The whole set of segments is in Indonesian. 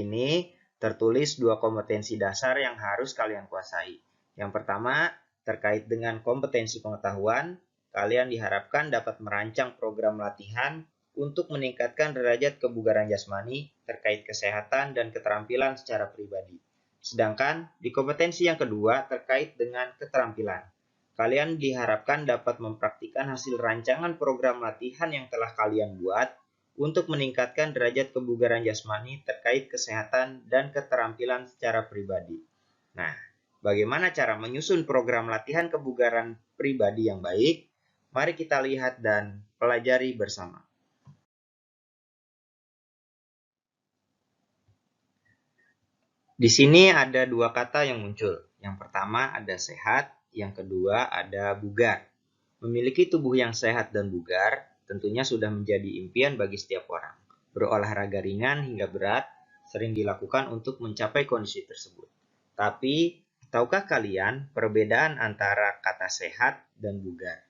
ini tertulis 2 kompetensi dasar yang harus kalian kuasai. Yang pertama, terkait dengan kompetensi pengetahuan, kalian diharapkan dapat merancang program latihan untuk meningkatkan derajat kebugaran jasmani terkait kesehatan dan keterampilan secara pribadi. Sedangkan di kompetensi yang kedua terkait dengan keterampilan, kalian diharapkan dapat mempraktikkan hasil rancangan program latihan yang telah kalian buat untuk meningkatkan derajat kebugaran jasmani terkait kesehatan dan keterampilan secara pribadi. Nah, bagaimana cara menyusun program latihan kebugaran pribadi yang baik? Mari kita lihat dan pelajari bersama. Di sini ada 2 kata yang muncul. Yang pertama ada sehat, yang kedua ada bugar. Memiliki tubuh yang sehat dan bugar tentunya sudah menjadi impian bagi setiap orang. Berolahraga ringan hingga berat sering dilakukan untuk mencapai kondisi tersebut. Tapi, tahukah kalian perbedaan antara kata sehat dan bugar?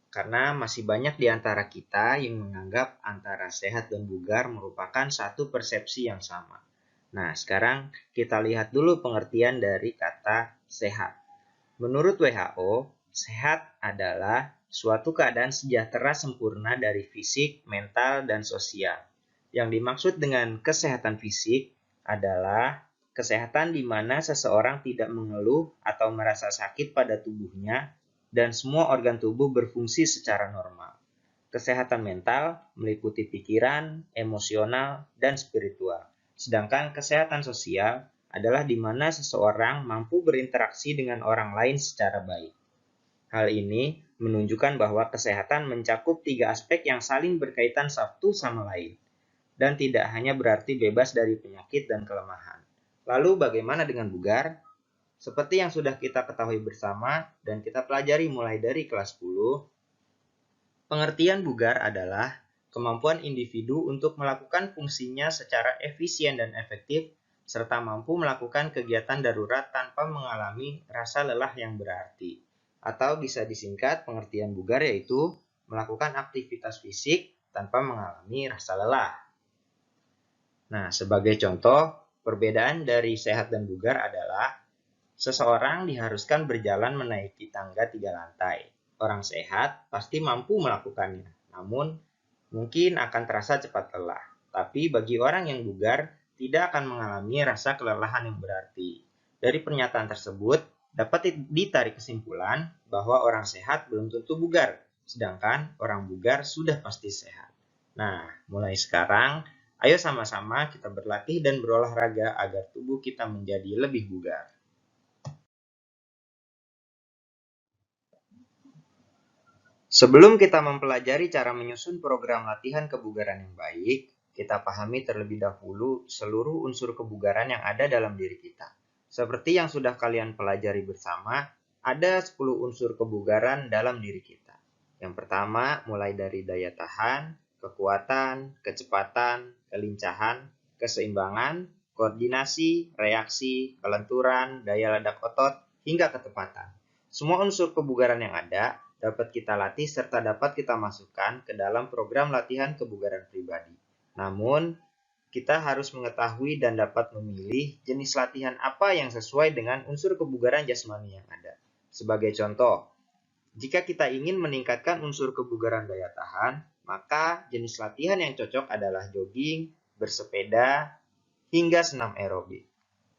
Karena masih banyak di antara kita yang menganggap antara sehat dan bugar merupakan satu persepsi yang sama. Nah, sekarang kita lihat dulu pengertian dari kata sehat. Menurut WHO, sehat adalah suatu keadaan sejahtera sempurna dari fisik, mental, dan sosial. Yang dimaksud dengan kesehatan fisik adalah kesehatan di mana seseorang tidak mengeluh atau merasa sakit pada tubuhnya dan semua organ tubuh berfungsi secara normal. Kesehatan mental meliputi pikiran, emosional, dan spiritual. Sedangkan kesehatan sosial adalah di mana seseorang mampu berinteraksi dengan orang lain secara baik. Hal ini menunjukkan bahwa kesehatan mencakup 3 aspek yang saling berkaitan satu sama lain, dan tidak hanya berarti bebas dari penyakit dan kelemahan. Lalu bagaimana dengan bugar? Seperti yang sudah kita ketahui bersama dan kita pelajari mulai dari kelas 10, pengertian bugar adalah kemampuan individu untuk melakukan fungsinya secara efisien dan efektif, serta mampu melakukan kegiatan darurat tanpa mengalami rasa lelah yang berarti. Atau bisa disingkat, pengertian bugar yaitu melakukan aktivitas fisik tanpa mengalami rasa lelah. Nah, sebagai contoh, perbedaan dari sehat dan bugar adalah seseorang diharuskan berjalan menaiki tangga 3 lantai. Orang sehat pasti mampu melakukannya, namun mungkin akan terasa cepat lelah. Tapi bagi orang yang bugar, tidak akan mengalami rasa kelelahan yang berarti. Dari pernyataan tersebut, dapat ditarik kesimpulan bahwa orang sehat belum tentu bugar, sedangkan orang bugar sudah pasti sehat. Nah, mulai sekarang, ayo sama-sama kita berlatih dan berolahraga agar tubuh kita menjadi lebih bugar. Sebelum kita mempelajari cara menyusun program latihan kebugaran yang baik, kita pahami terlebih dahulu seluruh unsur kebugaran yang ada dalam diri kita. Seperti yang sudah kalian pelajari bersama, ada 10 unsur kebugaran dalam diri kita. Yang pertama, mulai dari daya tahan, kekuatan, kecepatan, kelincahan, keseimbangan, koordinasi, reaksi, kelenturan, daya ledak otot, hingga ketepatan. Semua unsur kebugaran yang ada dapat kita latih serta dapat kita masukkan ke dalam program latihan kebugaran pribadi. Namun, kita harus mengetahui dan dapat memilih jenis latihan apa yang sesuai dengan unsur kebugaran jasmani yang ada. Sebagai contoh, jika kita ingin meningkatkan unsur kebugaran daya tahan, maka jenis latihan yang cocok adalah jogging, bersepeda, hingga senam aerobik.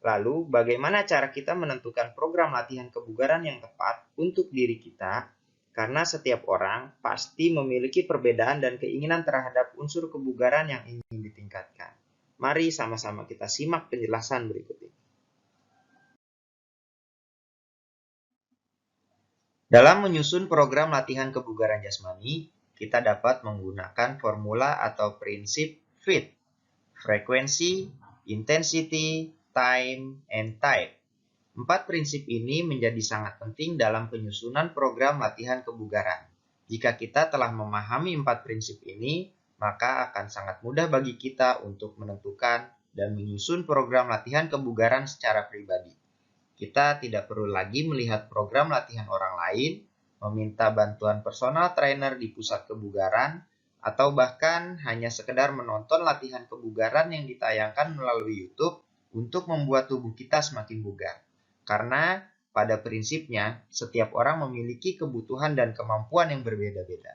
Lalu, bagaimana cara kita menentukan program latihan kebugaran yang tepat untuk diri kita? Karena setiap orang pasti memiliki perbedaan dan keinginan terhadap unsur kebugaran yang ingin ditingkatkan. Mari sama-sama kita simak penjelasan berikut ini. Dalam menyusun program latihan kebugaran jasmani, kita dapat menggunakan formula atau prinsip FIT, frekuensi, intensity, time, and type. 4 prinsip ini menjadi sangat penting dalam penyusunan program latihan kebugaran. Jika kita telah memahami 4 prinsip ini, maka akan sangat mudah bagi kita untuk menentukan dan menyusun program latihan kebugaran secara pribadi. Kita tidak perlu lagi melihat program latihan orang lain, meminta bantuan personal trainer di pusat kebugaran, atau bahkan hanya sekedar menonton latihan kebugaran yang ditayangkan melalui YouTube untuk membuat tubuh kita semakin bugar. Karena pada prinsipnya, setiap orang memiliki kebutuhan dan kemampuan yang berbeda-beda.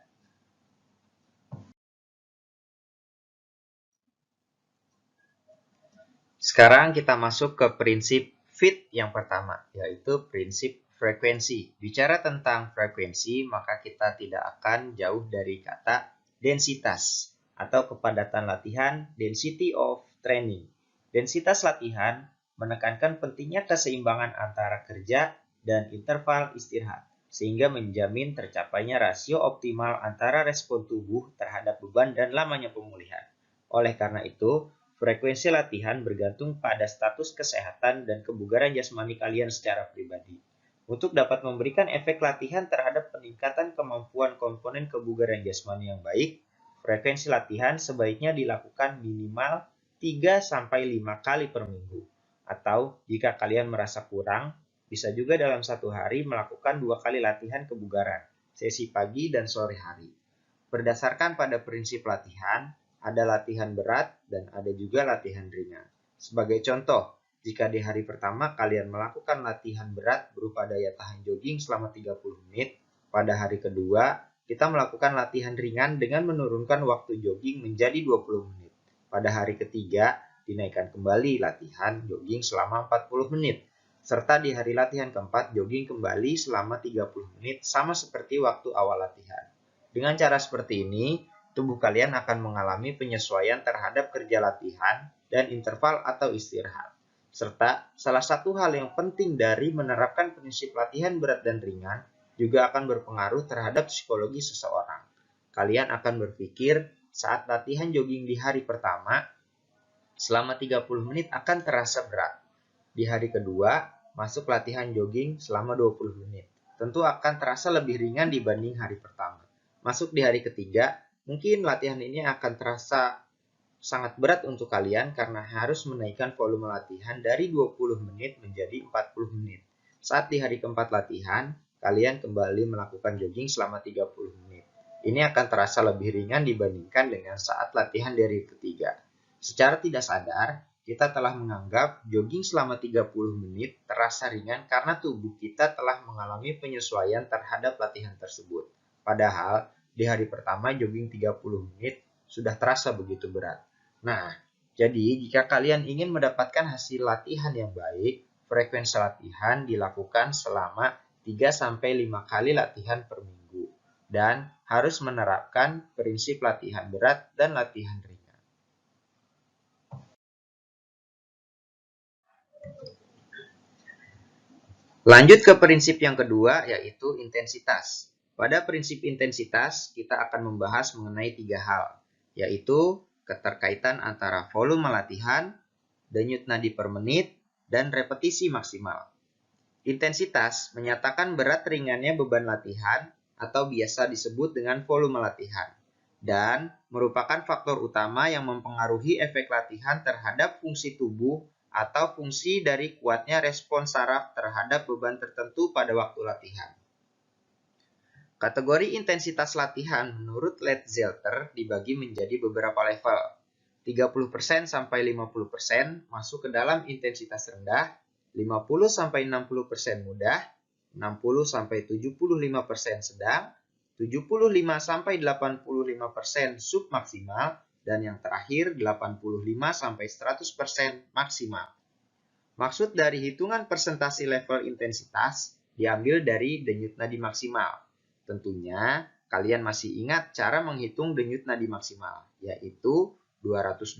Sekarang kita masuk ke prinsip FIT yang pertama, yaitu prinsip frekuensi. Bicara tentang frekuensi, maka kita tidak akan jauh dari kata densitas atau kepadatan latihan, density of training. Densitas latihan menekankan pentingnya keseimbangan antara kerja dan interval istirahat, sehingga menjamin tercapainya rasio optimal antara respon tubuh terhadap beban dan lamanya pemulihan. Oleh karena itu, frekuensi latihan bergantung pada status kesehatan dan kebugaran jasmani kalian secara pribadi. Untuk dapat memberikan efek latihan terhadap peningkatan kemampuan komponen kebugaran jasmani yang baik, frekuensi latihan sebaiknya dilakukan minimal 3-5 kali per minggu. Atau jika kalian merasa kurang, bisa juga dalam satu hari melakukan 2 kali latihan kebugaran, sesi pagi dan sore hari. Berdasarkan pada prinsip latihan, ada latihan berat dan ada juga latihan ringan. Sebagai contoh, jika di hari pertama kalian melakukan latihan berat berupa daya tahan jogging selama 30 menit, pada hari kedua kita melakukan latihan ringan dengan menurunkan waktu jogging menjadi 20 menit. Pada hari ketiga, dinaikkan kembali latihan jogging selama 40 menit. Serta di hari latihan keempat, jogging kembali selama 30 menit sama seperti waktu awal latihan. Dengan cara seperti ini, tubuh kalian akan mengalami penyesuaian terhadap kerja latihan dan interval atau istirahat. Serta salah satu hal yang penting dari menerapkan prinsip latihan berat dan ringan juga akan berpengaruh terhadap psikologi seseorang. Kalian akan berpikir saat latihan jogging di hari pertama, selama 30 menit akan terasa berat. Di hari kedua, masuk latihan jogging selama 20 menit. Tentu akan terasa lebih ringan dibanding hari pertama. Masuk di hari ketiga, mungkin latihan ini akan terasa sangat berat untuk kalian karena harus menaikkan volume latihan dari 20 menit menjadi 40 menit. Saat di hari keempat latihan, kalian kembali melakukan jogging selama 30 menit. Ini akan terasa lebih ringan dibandingkan dengan saat latihan dari ketiga. Secara tidak sadar, kita telah menganggap jogging selama 30 menit terasa ringan karena tubuh kita telah mengalami penyesuaian terhadap latihan tersebut. Padahal, di hari pertama jogging 30 menit sudah terasa begitu berat. Nah, jadi jika kalian ingin mendapatkan hasil latihan yang baik, frekuensi latihan dilakukan selama 3-5 kali latihan per minggu. Dan harus menerapkan prinsip latihan berat dan latihan ringan. Lanjut ke prinsip yang kedua, yaitu intensitas. Pada prinsip intensitas, kita akan membahas mengenai 3 hal, yaitu keterkaitan antara volume latihan, denyut nadi per menit, dan repetisi maksimal. Intensitas menyatakan berat ringannya beban latihan atau biasa disebut dengan volume latihan, dan merupakan faktor utama yang mempengaruhi efek latihan terhadap fungsi tubuh atau fungsi dari kuatnya respon saraf terhadap beban tertentu pada waktu latihan. Kategori intensitas latihan menurut Led-Zelter dibagi menjadi beberapa level. 30% sampai 50% masuk ke dalam intensitas rendah, 50 sampai 60% mudah, 60 sampai 75% sedang, 75 sampai 85% submaksimal, dan yang terakhir 85 sampai 100% maksimal. Maksud dari hitungan persentase level intensitas diambil dari denyut nadi maksimal. Tentunya kalian masih ingat cara menghitung denyut nadi maksimal, yaitu 220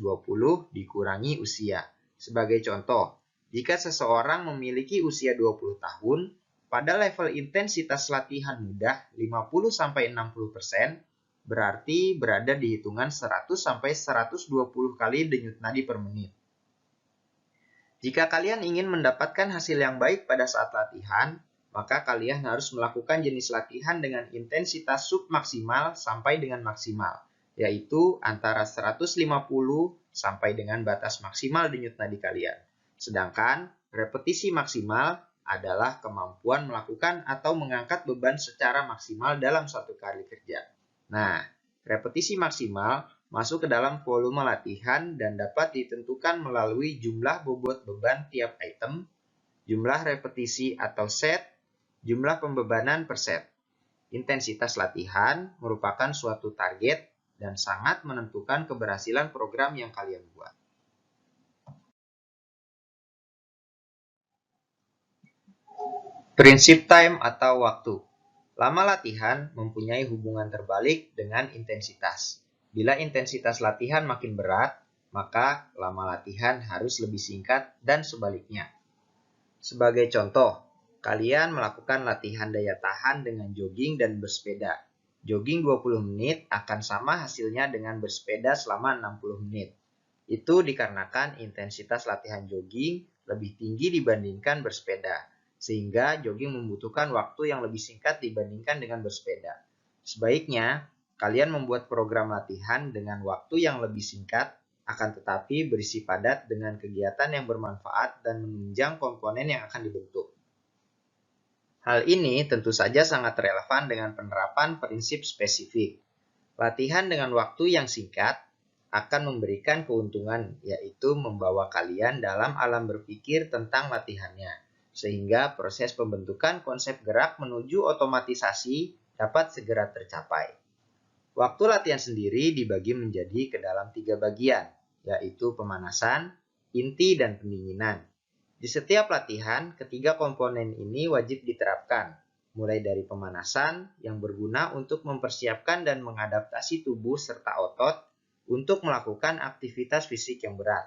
dikurangi usia. Sebagai contoh, jika seseorang memiliki usia 20 tahun, pada level intensitas latihan mudah 50-60%, berarti berada di hitungan 100-120 kali denyut nadi per menit. Jika kalian ingin mendapatkan hasil yang baik pada saat latihan, maka kalian harus melakukan jenis latihan dengan intensitas submaksimal sampai dengan maksimal, yaitu antara 150 sampai dengan batas maksimal denyut nadi kalian. Sedangkan repetisi maksimal adalah kemampuan melakukan atau mengangkat beban secara maksimal dalam satu kali kerja. Nah, Repetisi maksimal masuk ke dalam volume latihan dan dapat ditentukan melalui jumlah bobot beban tiap item, jumlah repetisi atau set, jumlah pembebanan per set. Intensitas latihan merupakan suatu target dan sangat menentukan keberhasilan program yang kalian buat. Prinsip time atau waktu. Lama latihan mempunyai hubungan terbalik dengan intensitas. Bila intensitas latihan makin berat, maka lama latihan harus lebih singkat dan sebaliknya. Sebagai contoh, kalian melakukan latihan daya tahan dengan jogging dan bersepeda. Jogging 20 menit akan sama hasilnya dengan bersepeda selama 60 menit. Itu dikarenakan intensitas latihan jogging lebih tinggi dibandingkan bersepeda, sehingga jogging membutuhkan waktu yang lebih singkat dibandingkan dengan bersepeda. Sebaiknya, kalian membuat program latihan dengan waktu yang lebih singkat, akan tetapi berisi padat dengan kegiatan yang bermanfaat dan menunjang komponen yang akan dibentuk. Hal ini tentu saja sangat relevan dengan penerapan prinsip spesifik. Latihan dengan waktu yang singkat akan memberikan keuntungan, yaitu membawa kalian dalam alam berpikir tentang latihannya, sehingga proses pembentukan konsep gerak menuju otomatisasi dapat segera tercapai. Waktu latihan sendiri dibagi menjadi ke dalam 3 bagian, yaitu pemanasan, inti, dan pendinginan. Di setiap latihan, ketiga komponen ini wajib diterapkan, mulai dari pemanasan yang berguna untuk mempersiapkan dan mengadaptasi tubuh serta otot untuk melakukan aktivitas fisik yang berat.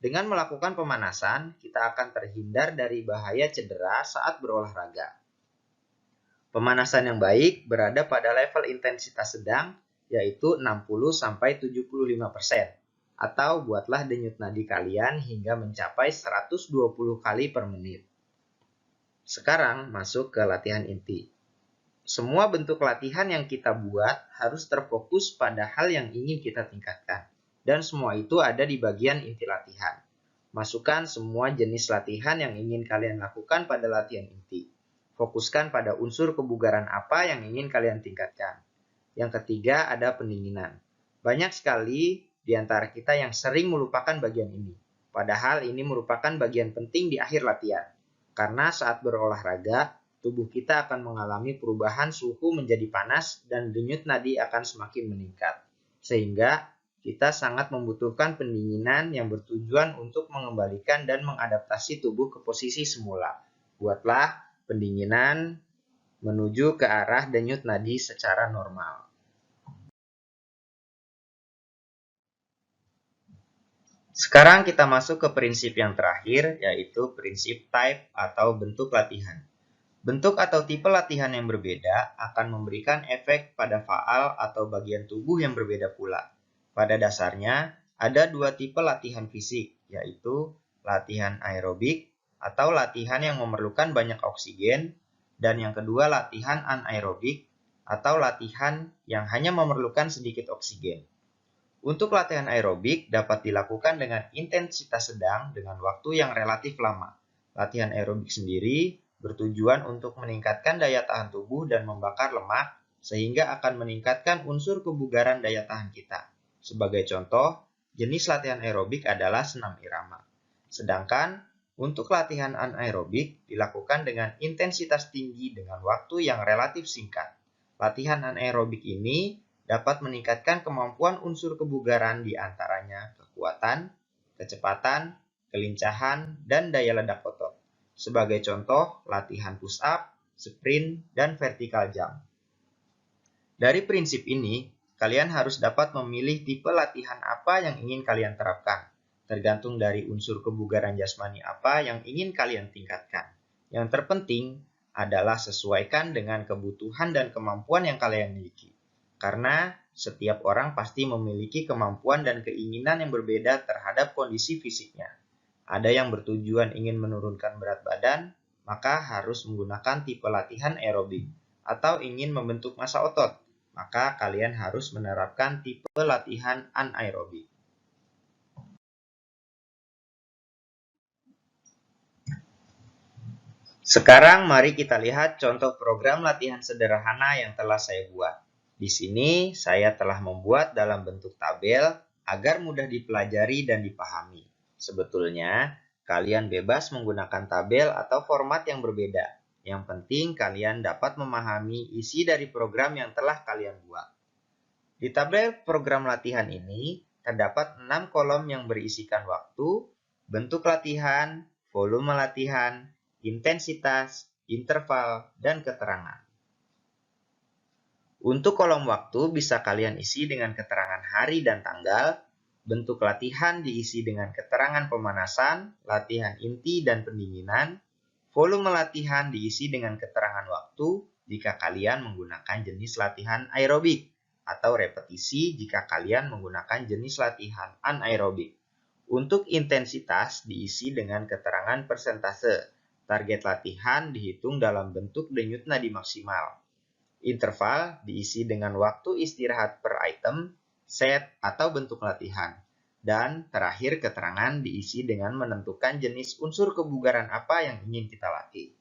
Dengan melakukan pemanasan, kita akan terhindar dari bahaya cedera saat berolahraga. Pemanasan yang baik berada pada level intensitas sedang, yaitu 60-75%, atau buatlah denyut nadi kalian hingga mencapai 120 kali per menit. Sekarang masuk ke latihan inti. Semua bentuk latihan yang kita buat harus terfokus pada hal yang ingin kita tingkatkan. Dan semua itu ada di bagian inti latihan. Masukkan semua jenis latihan yang ingin kalian lakukan pada latihan inti. Fokuskan pada unsur kebugaran apa yang ingin kalian tingkatkan. Yang ketiga ada pendinginan. Banyak sekali di antara kita yang sering melupakan bagian ini. Padahal ini merupakan bagian penting di akhir latihan. Karena saat berolahraga, tubuh kita akan mengalami perubahan suhu menjadi panas dan denyut nadi akan semakin meningkat. Sehingga kita sangat membutuhkan pendinginan yang bertujuan untuk mengembalikan dan mengadaptasi tubuh ke posisi semula. Buatlah pendinginan menuju ke arah denyut nadi secara normal. Sekarang kita masuk ke prinsip yang terakhir, yaitu prinsip type atau bentuk latihan. Bentuk atau tipe latihan yang berbeda akan memberikan efek pada faal atau bagian tubuh yang berbeda pula. Pada dasarnya, ada dua tipe latihan fisik, yaitu latihan aerobik atau latihan yang memerlukan banyak oksigen, dan yang kedua latihan anaerobik atau latihan yang hanya memerlukan sedikit oksigen. Untuk latihan aerobik dapat dilakukan dengan intensitas sedang dengan waktu yang relatif lama. Latihan aerobik sendiri bertujuan untuk meningkatkan daya tahan tubuh dan membakar lemak, sehingga akan meningkatkan unsur kebugaran daya tahan kita. Sebagai contoh, jenis latihan aerobik adalah senam irama. Sedangkan untuk latihan anaerobik dilakukan dengan intensitas tinggi dengan waktu yang relatif singkat. Latihan anaerobik ini dapat meningkatkan kemampuan unsur kebugaran di antaranya kekuatan, kecepatan, kelincahan, dan daya ledak otot. Sebagai contoh, latihan push up, sprint, dan vertical jump. Dari prinsip ini, kalian harus dapat memilih tipe latihan apa yang ingin kalian terapkan, tergantung dari unsur kebugaran jasmani apa yang ingin kalian tingkatkan. Yang terpenting adalah sesuaikan dengan kebutuhan dan kemampuan yang kalian miliki. Karena setiap orang pasti memiliki kemampuan dan keinginan yang berbeda terhadap kondisi fisiknya. Ada yang bertujuan ingin menurunkan berat badan, maka harus menggunakan tipe latihan aerobik. Atau ingin membentuk massa otot, maka kalian harus menerapkan tipe latihan anaerobik. Sekarang mari kita lihat contoh program latihan sederhana yang telah saya buat. Di sini saya telah membuat dalam bentuk tabel agar mudah dipelajari dan dipahami. Sebetulnya, kalian bebas menggunakan tabel atau format yang berbeda. Yang penting kalian dapat memahami isi dari program yang telah kalian buat. Di tabel program latihan ini, terdapat 6 kolom yang berisikan waktu, bentuk latihan, volume latihan, intensitas, interval, dan keterangan. Untuk kolom waktu bisa kalian isi dengan keterangan hari dan tanggal, bentuk latihan diisi dengan keterangan pemanasan, latihan inti dan pendinginan, volume latihan diisi dengan keterangan waktu jika kalian menggunakan jenis latihan aerobik, atau repetisi jika kalian menggunakan jenis latihan anaerobik. Untuk intensitas diisi dengan keterangan persentase, target latihan dihitung dalam bentuk denyut nadi maksimal. Interval diisi dengan waktu istirahat per item, set, atau bentuk latihan. Dan terakhir keterangan diisi dengan menentukan jenis unsur kebugaran apa yang ingin kita latih.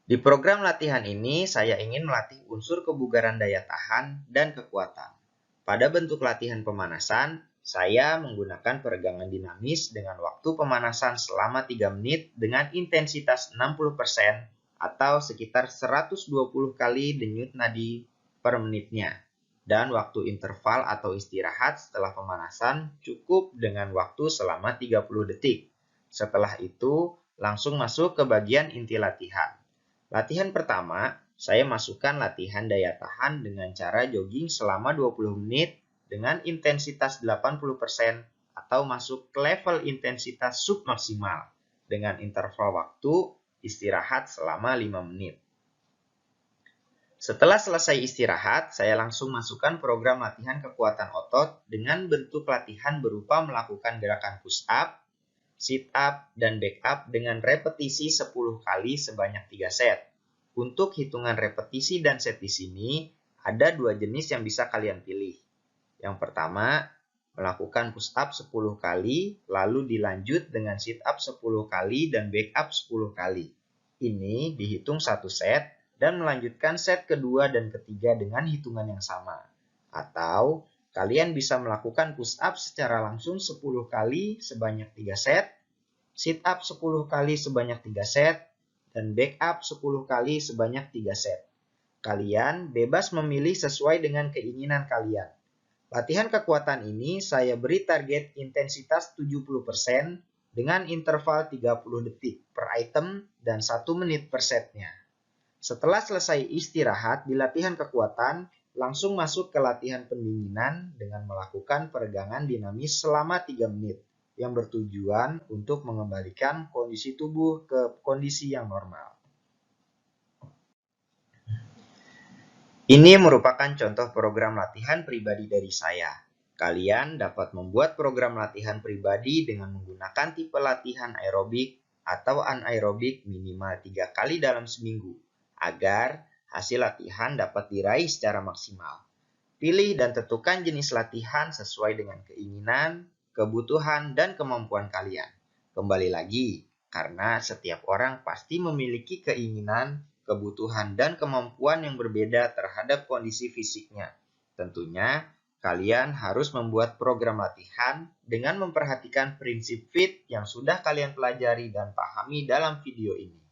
Di program latihan ini saya ingin melatih unsur kebugaran daya tahan dan kekuatan. Pada bentuk latihan pemanasan, saya menggunakan peregangan dinamis dengan waktu pemanasan selama 3 menit dengan intensitas 60%, atau sekitar 120 kali denyut nadi per menitnya. Dan waktu interval atau istirahat setelah pemanasan cukup dengan waktu selama 30 detik. Setelah itu, langsung masuk ke bagian inti latihan. Latihan pertama, saya masukkan latihan daya tahan dengan cara jogging selama 20 menit dengan intensitas 80% atau masuk ke level intensitas submaksimal dengan interval waktu istirahat selama 5 menit. Setelah selesai istirahat, saya langsung masukkan program latihan kekuatan otot dengan bentuk latihan berupa melakukan gerakan push up, sit up, dan back up dengan repetisi 10 kali sebanyak 3 set. Untuk hitungan repetisi dan set di sini, ada 2 jenis yang bisa kalian pilih. Yang pertama, melakukan push up 10 kali, lalu dilanjut dengan sit up 10 kali dan back up 10 kali. Ini dihitung 1 set dan melanjutkan set kedua dan ketiga dengan hitungan yang sama. Atau kalian bisa melakukan push up secara langsung 10 kali sebanyak 3 set, sit up 10 kali sebanyak 3 set, dan back up 10 kali sebanyak 3 set. Kalian bebas memilih sesuai dengan keinginan kalian. Latihan kekuatan ini saya beri target intensitas 70% dengan interval 30 detik per item dan 1 menit per setnya. Setelah selesai istirahat di latihan kekuatan, langsung masuk ke latihan pendinginan dengan melakukan peregangan dinamis selama 3 menit yang bertujuan untuk mengembalikan kondisi tubuh ke kondisi yang normal. Ini merupakan contoh program latihan pribadi dari saya. Kalian dapat membuat program latihan pribadi dengan menggunakan tipe latihan aerobik atau anaerobik minimal 3 kali dalam seminggu, agar hasil latihan dapat diraih secara maksimal. Pilih dan tentukan jenis latihan sesuai dengan keinginan, kebutuhan, dan kemampuan kalian. Kembali lagi, karena setiap orang pasti memiliki keinginan, kebutuhan, dan kemampuan yang berbeda terhadap kondisi fisiknya. Tentunya, kalian harus membuat program latihan dengan memperhatikan prinsip fit yang sudah kalian pelajari dan pahami dalam video ini.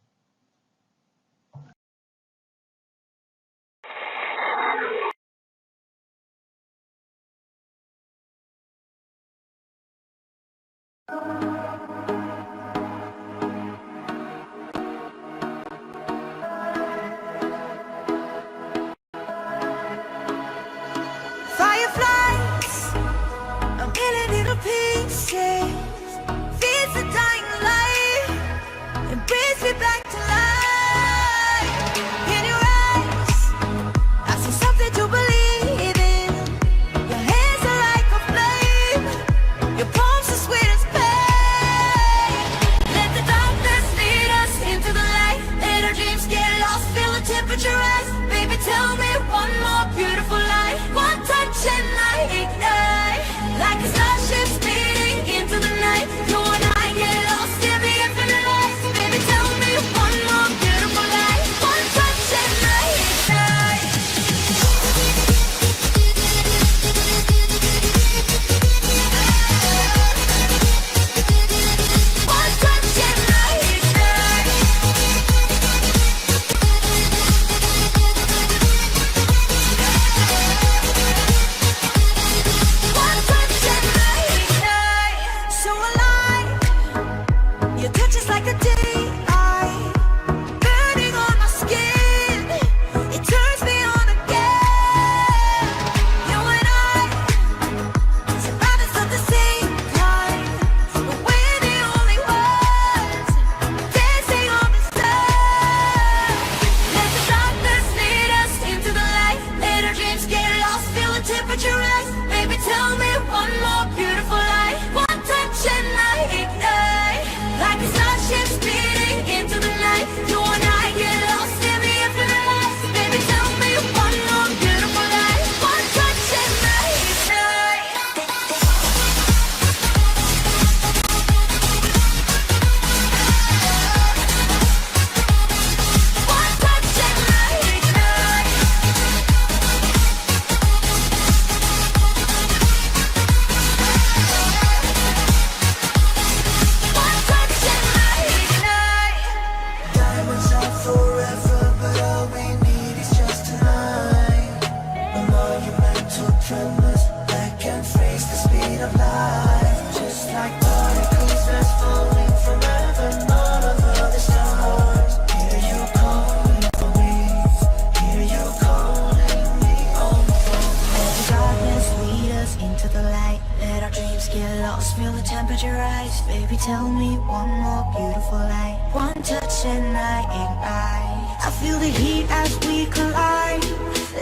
night ignite. I feel the heat as we collide,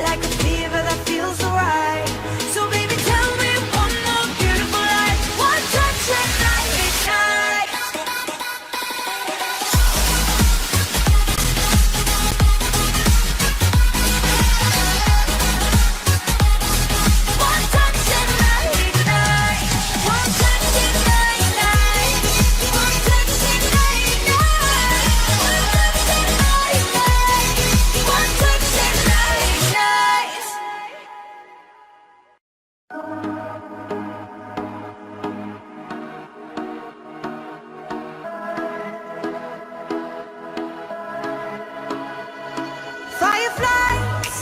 like a fever that feels alright. So baby, tell me one more beautiful lie. One touch and I ignite. One touch and I ignite. One touch and I ignite. One touch and I ignite. One touch and I ignite. Fireflies,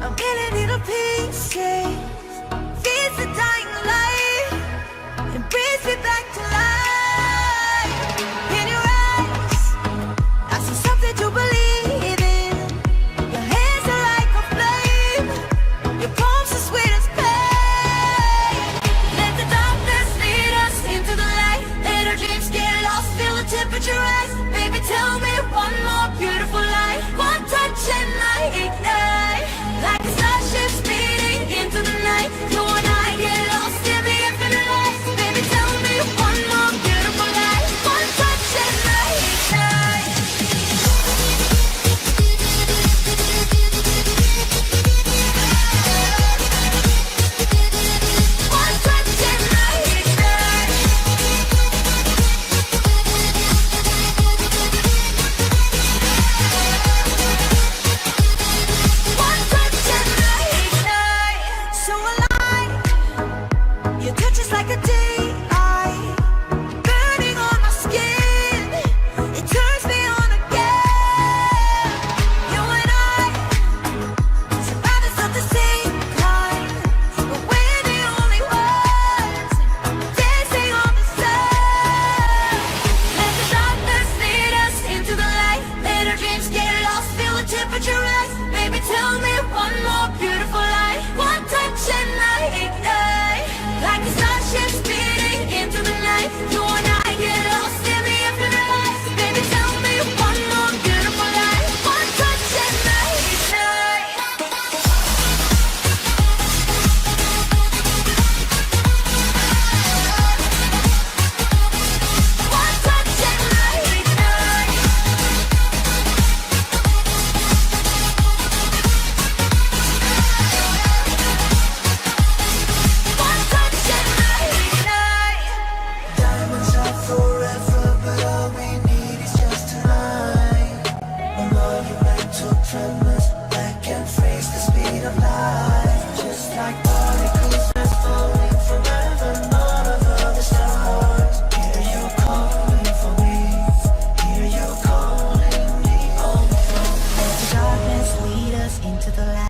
a million little pieces, feeds the dying light, and brings me back to life. In your eyes, I see something to believe in. Your hands are like a flame, your palms are sweet as pain. Let the darkness lead us into the light. Let our dreams get lost, feel the temperature rise. Baby, tell me one more beautiful lie. One touch and I ignite, like a starship speeding into the night. You and I get lost in the infinite light. Baby, tell me one more beautiful lie. One touch and I ignite. One touch and I ignite. One touch and I ignite. So alive, your touch is like a daylight, burning on my skin. It turns me on again. You and I, survivors of the same kind, but we're the only ones dancing on the sun. Let the darkness lead us into the light. Let our dreams get lost, feel the temperature rise. Baby, tell me one more beautiful